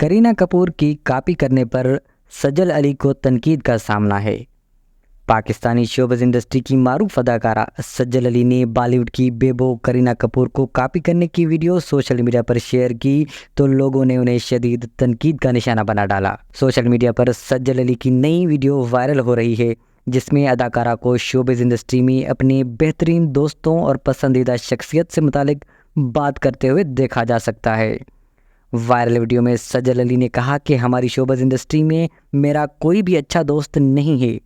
کرینہ کپور کی کاپی کرنے پر سجل علی کو تنقید کا سامنا ہے۔ پاکستانی شوبز انڈسٹری کی معروف اداکارہ سجل علی نے بالی ووڈ کی بے بو کرینہ کپور کو کاپی کرنے کی ویڈیو سوشل میڈیا پر شیئر کی تو لوگوں نے انہیں شدید تنقید کا نشانہ بنا ڈالا۔ سوشل میڈیا پر سجل علی کی نئی ویڈیو وائرل ہو رہی ہے، جس میں اداکارہ کو شوبز انڈسٹری میں اپنے بہترین دوستوں اور پسندیدہ شخصیت سے متعلق بات کرتے ہوئے دیکھا جا سکتا ہے۔ وائرل ویڈیو میں سجل علی نے کہا کہ ہماری شوبز انڈسٹری میں میرا کوئی بھی اچھا دوست نہیں ہے۔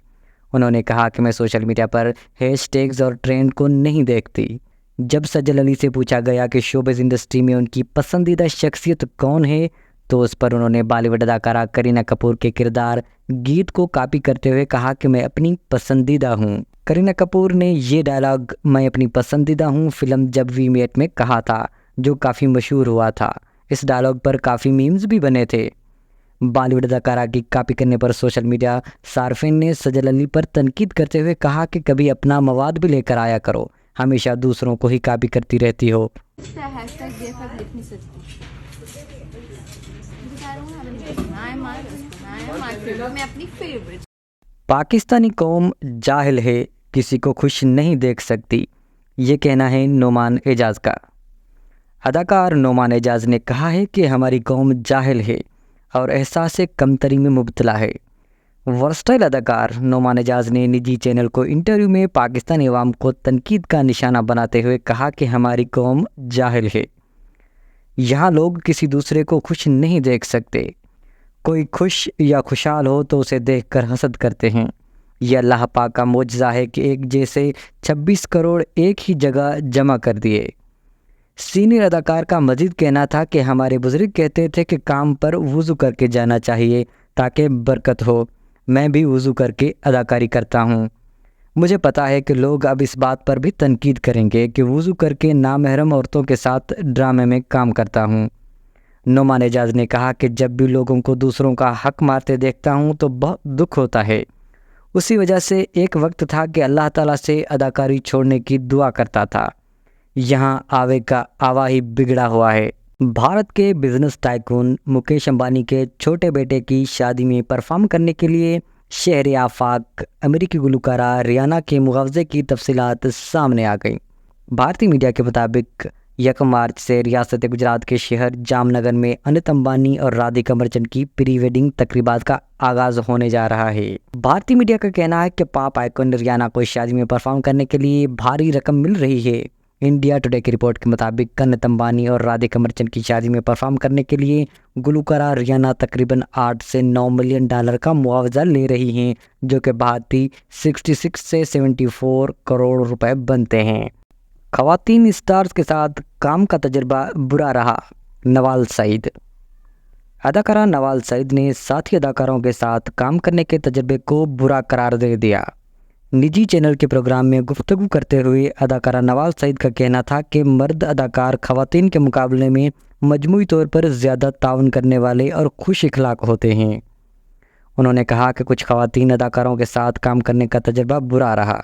انہوں نے کہا کہ میں سوشل میڈیا پر ہیش ٹیگز اور ٹرینڈ کو نہیں دیکھتی۔ جب سجل علی سے پوچھا گیا کہ شوبز انڈسٹری میں ان کی پسندیدہ شخصیت کون ہے تو اس پر انہوں نے بالی ووڈ اداکارہ کرینہ کپور کے کردار گیت کو کاپی کرتے ہوئے کہا کہ میں اپنی پسندیدہ ہوں۔ کرینہ کپور نے یہ ڈائلاگ میں اپنی پسندیدہ ہوں فلم جب وی میٹ میں کہا تھا، جو کافی مشہور ہوا تھا۔ اس ڈائلاگ پر کافی میمز بھی بنے تھے۔ بالی ووڈ اداکارہ کی کاپی کرنے پر سوشل میڈیا صارفین نے سجل علی پر تنقید کرتے ہوئے کہا کہ کبھی اپنا مواد بھی لے کر آیا کرو، ہمیشہ دوسروں کو ہی کاپی کرتی رہتی ہو۔ پاکستانی قوم جاہل ہے، کسی کو خوش نہیں دیکھ سکتی، یہ کہنا ہے نعمان اعجاز کا۔ اداکار نعمان اعجاز نے کہا ہے کہ ہماری قوم جاہل ہے اور احساس کمتری میں مبتلا ہے۔ ورسٹائل اداکار نعمان اعجاز نے نجی چینل کو انٹرویو میں پاکستانی عوام کو تنقید کا نشانہ بناتے ہوئے کہا کہ ہماری قوم جاہل ہے، یہاں لوگ کسی دوسرے کو خوش نہیں دیکھ سکتے، کوئی خوش یا خوشحال ہو تو اسے دیکھ کر حسد کرتے ہیں۔ یہ اللہ پاک کا معجزہ ہے کہ ایک جیسے 26 کروڑ ایک ہی جگہ جمع کر دیے۔ سینئر اداکار کا مزید کہنا تھا کہ ہمارے بزرگ کہتے تھے کہ کام پر وضو کر کے جانا چاہیے تاکہ برکت ہو، میں بھی وضو کر کے اداکاری کرتا ہوں۔ مجھے پتا ہے کہ لوگ اب اس بات پر بھی تنقید کریں گے کہ وضو کر کے نامحرم عورتوں کے ساتھ ڈرامے میں کام کرتا ہوں۔ نعمان اعجاز نے کہا کہ جب بھی لوگوں کو دوسروں کا حق مارتے دیکھتا ہوں تو بہت دکھ ہوتا ہے، اسی وجہ سے ایک وقت تھا کہ اللہ تعالیٰ سے اداکاری چھوڑنے کی دعا کرتا تھا، یہاں آوے کا آوا ہی بگڑا ہوا ہے۔ بھارت کے بزنس ٹائکون مکیش امبانی کے چھوٹے بیٹے کی شادی میں پرفارم کرنے کے لیے شہر آفاق امریکی گلوکارہ ریانا کے معاوضے کی تفصیلات سامنے آ گئیں۔ بھارتی میڈیا کے مطابق 1 مارچ سے ریاست گجرات کے شہر جام نگر میں انت امبانی اور رادھیکا مرچنٹ کی پری ویڈنگ تقریبات کا آغاز ہونے جا رہا ہے۔ بھارتی میڈیا کا کہنا ہے کہ پاپ آئیکن ریانا کو شادی میں پرفارم کرنے کے لیے بھاری رقم مل رہی ہے۔ انڈیا ٹوڈے کی رپورٹ کے مطابق انت امبانی اور رادھیکا مرچنٹ کی شادی میں پرفارم کرنے کے لیے گلوکارہ ریانا تقریباً 8 سے 9 ملین ڈالر کا معاوضہ لے رہی ہیں، جو کہ بھارتی 66 سے 74 کروڑ روپے بنتے ہیں۔ خواتین اسٹارز کے ساتھ کام کا تجربہ برا رہا، نوال سعید۔ اداکارہ نوال سعید نے ساتھی اداکاروں کے ساتھ کام کرنے کے تجربے کو برا قرار دے دیا۔ نجی چینل کے پروگرام میں گفتگو کرتے ہوئے اداکارہ نوال سعید کا کہنا تھا کہ مرد اداکار خواتین کے مقابلے میں مجموعی طور پر زیادہ تعاون کرنے والے اور خوش اخلاق ہوتے ہیں۔ انہوں نے کہا کہ کچھ خواتین اداکاروں کے ساتھ کام کرنے کا تجربہ برا رہا۔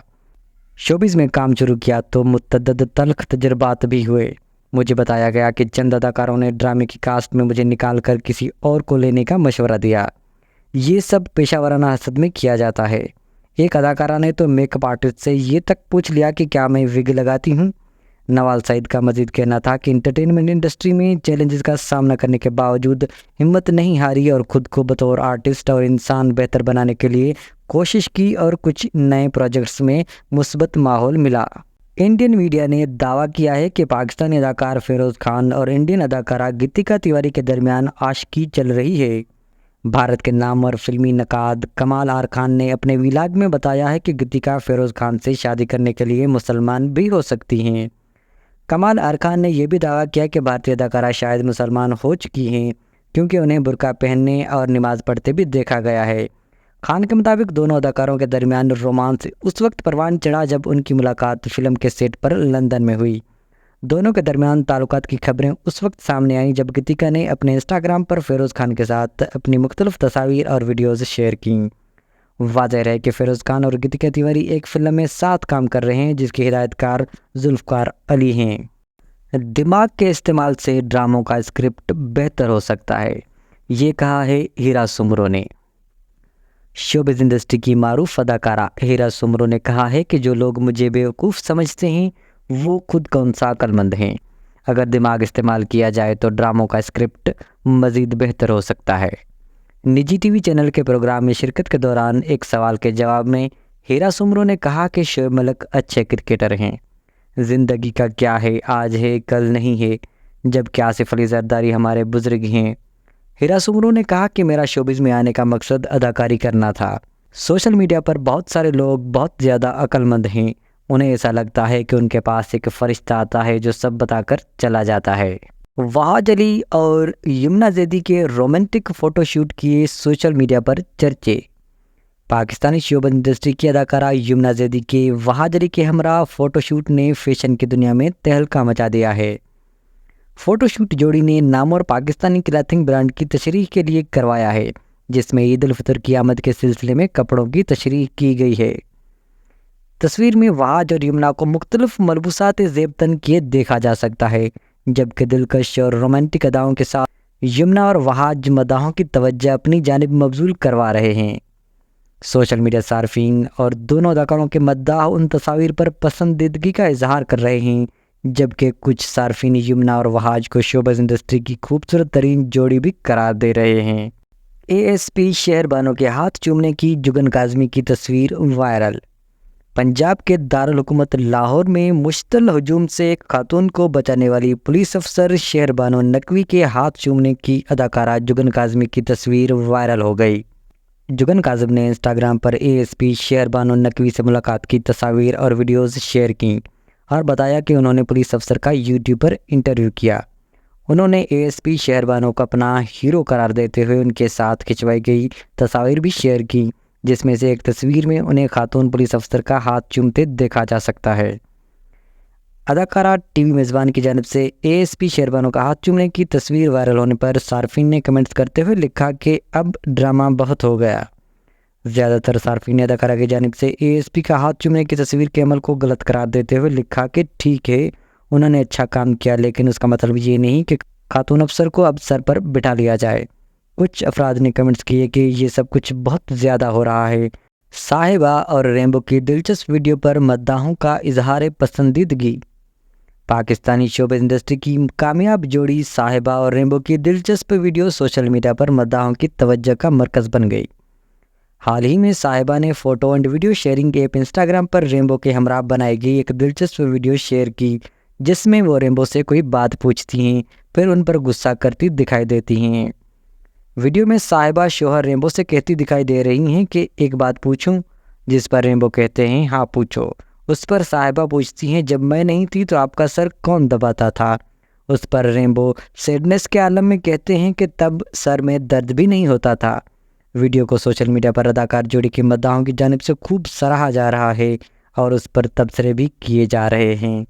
شوبز میں کام شروع کیا تو متعدد تلخ تجربات بھی ہوئے۔ مجھے بتایا گیا کہ چند اداکاروں نے ڈرامے کی کاسٹ میں مجھے نکال کر کسی اور کو لینے کا مشورہ دیا۔ یہ سب پیشہ ورانہ حسد میں کیا جاتا ہے۔ ایک اداکارہ نے تو میک اپ آرٹسٹ سے یہ تک پوچھ لیا کہ کیا میں وگ لگاتی ہوں۔ نوال سعید کا مزید کہنا تھا کہ انٹرٹینمنٹ انڈسٹری میں چیلنجز کا سامنا کرنے کے باوجود ہمت نہیں ہاری اور خود کو بطور آرٹسٹ اور انسان بہتر بنانے کے لیے کوشش کی اور کچھ نئے پروجیکٹس میں مثبت ماحول ملا۔ انڈین میڈیا نے دعویٰ کیا ہے کہ پاکستانی اداکار فیروز خان اور انڈین اداکارہ گیتیکا تیواری کے درمیان عاشقی چل رہی ہے۔ بھارت کے نامور فلمی نقاد کمال آر خان نے اپنے ویلاگ میں بتایا ہے کہ گیتیکا فیروز خان سے شادی کرنے کے لیے مسلمان بھی ہو سکتی ہیں۔ کمال آر خان نے یہ بھی دعویٰ کیا کہ بھارتی اداکارہ شاید مسلمان ہو چکی ہیں کیونکہ انہیں برقع پہننے اور نماز پڑھتے بھی دیکھا گیا ہے۔ خان کے مطابق دونوں اداکاروں کے درمیان رومانس اس وقت پروان چڑھا جب ان کی ملاقات فلم کے سیٹ پر لندن میں ہوئی۔ دونوں کے درمیان تعلقات کی خبریں اس وقت سامنے آئیں جب گیتیکا نے اپنے انسٹاگرام پر فیروز خان کے ساتھ اپنی مختلف تصاویر اور ویڈیوز شیئر کیں۔ واضح ہے کہ فیروز خان اور گیتیکا تیواری ایک فلم میں ساتھ کام کر رہے ہیں جس کی ہدایت کار ذوالفقار علی ہیں۔ دماغ کے استعمال سے ڈراموں کا اسکرپٹ بہتر ہو سکتا ہے، یہ کہا ہے ہیرا سمرو نے۔ شوبز انڈسٹری کی معروف اداکارہ ہیرا سمرو نے کہا ہے کہ جو لوگ مجھے بیوقوف سمجھتے ہیں وہ خود کون سا عقل مند ہیں۔ اگر دماغ استعمال کیا جائے تو ڈراموں کا اسکرپٹ مزید بہتر ہو سکتا ہے۔ نجی ٹی وی چینل کے پروگرام میں شرکت کے دوران ایک سوال کے جواب میں ہیرا سمرو نے کہا کہ شعیب ملک اچھے کرکٹر ہیں۔ زندگی کا کیا ہے، آج ہے کل نہیں ہے، جبکہ آصف علی زرداری ہمارے بزرگ ہیں۔ ہیرا سمرو نے کہا کہ میرا شوبز میں آنے کا مقصد اداکاری کرنا تھا۔ سوشل میڈیا پر بہت سارے لوگ بہت زیادہ عقل مند ہیں، انہیں ایسا لگتا ہے کہ ان کے پاس ایک فرشتہ آتا ہے جو سب بتا کر چلا جاتا ہے۔ وحاج علی اور یمنا زیدی کے رومانٹک فوٹو شوٹ کیے سوشل میڈیا پر چرچے۔ پاکستانی شوبز انڈسٹری کی اداکارہ یمنا زیدی کے وحاج علی کے ہمراہ فوٹو شوٹ نے فیشن کی دنیا میں تہلکہ مچا دیا ہے۔ فوٹو شوٹ جوڑی نے نام اور پاکستانی کلاتھنگ برانڈ کی تشریح کے لیے کروایا ہے، جس میں عید الفطر کی آمد کے سلسلے میں کپڑوں کی تشریح کی گئی ہے۔ تصویر میں وحاج اور یمنا کو مختلف ملبوسات زیب تن کیے دیکھا جا سکتا ہے، جبکہ دلکش اور رومانٹک اداؤں کے ساتھ یمنا اور وحاج مداحوں کی توجہ اپنی جانب مبذول کروا رہے ہیں۔ سوشل میڈیا صارفین اور دونوں اداکاروں کے مداح ان تصاویر پر پسندیدگی کا اظہار کر رہے ہیں، جبکہ کچھ صارفین یمنا اور وحاج کو شوبز انڈسٹری کی خوبصورت ترین جوڑی بھی قرار دے رہے ہیں۔ اے ایس پی شہر بانو کے ہاتھ چومنے کی جگن کاظمی کی تصویر وائرل۔ پنجاب کے دارالحکومت لاہور میں مشتعل ہجوم سے ایک خاتون کو بچانے والی پولیس افسر شہر بانو نقوی کے ہاتھ چومنے کی اداکارہ جگن کاظمی کی تصویر وائرل ہو گئی۔ جگن کاظم نے Instagram per A S P شہر بانو نقوی سے ملاقات کی تصاویر اور ویڈیوز شیئر کیں اور بتایا کہ انہوں نے پولیس افسر کا یوٹیوب پر انٹرویو کیا۔ انہوں نے اے ایس پی شہر بانو کو اپنا ہیرو قرار دیتے ہوئے ان کے ساتھ کھنچوائی گئی تصاویر بھی شیئر کی، جس میں سے ایک تصویر میں انہیں خاتون پولیس افسر کا ہاتھ چومتے دیکھا جا سکتا ہے۔ اداکارہ ٹی وی میزبان کی جانب سے اے ایس پی شہر بانو کا ہاتھ چومنے کی تصویر وائرل ہونے پر صارفین نے کمنٹس کرتے ہوئے لکھا کہ اب ڈرامہ بہت ہو گیا۔ زیادہ تر صارفین نے اداکارہ کی جانب سے اے ایس پی کا ہاتھ چومنے کی تصویر کے عمل کو غلط قرار دیتے ہوئے لکھا کہ ٹھیک ہے، انہوں نے اچھا کام کیا، لیکن اس کا مطلب یہ نہیں کہ خاتون افسر کو اب سر پر بٹھا لیا جائے۔ کچھ افراد نے کمنٹس کیے کہ یہ سب کچھ بہت زیادہ ہو رہا ہے۔ صاحبہ اور ریمبو کی دلچسپ ویڈیو پر مداحوں کا اظہار پسندیدگی۔ پاکستانی شوبز انڈسٹری کی کامیاب جوڑی صاحبہ اور ریمبو کی دلچسپ ویڈیو سوشل میڈیا پر مداحوں کی توجہ کا مرکز بن گئی۔ حال ہی میں صاحبہ نے photo and video sharing app Instagram per Rambo کے ہمراہ بنائی گئی ایک دلچسپ ویڈیو شیئر کی، جس میں وہ ریمبو سے کوئی بات پوچھتی ہیں پھر ان پر غصہ کرتی دکھائی دیتی ہیں۔ ویڈیو میں صاحبہ شوہر ریمبو سے کہتی دکھائی دے رہی ہیں کہ ایک بات پوچھوں، جس پر ریمبو کہتے ہیں ہاں پوچھو۔ اس پر صاحبہ پوچھتی ہیں جب میں نہیں تھی تو آپ کا سر کون دباتا تھا؟ اس پر ریمبو سیڈنس کے عالم میں کہتے ہیں کہ تب سر میں درد بھی نہیں ہوتا تھا۔ ویڈیو کو سوشل میڈیا پر اداکار جوڑی کے مداحوں کی جانب سے خوب سراہا جا رہا ہے اور اس پر تبصرے بھی کیے جا رہے ہیں۔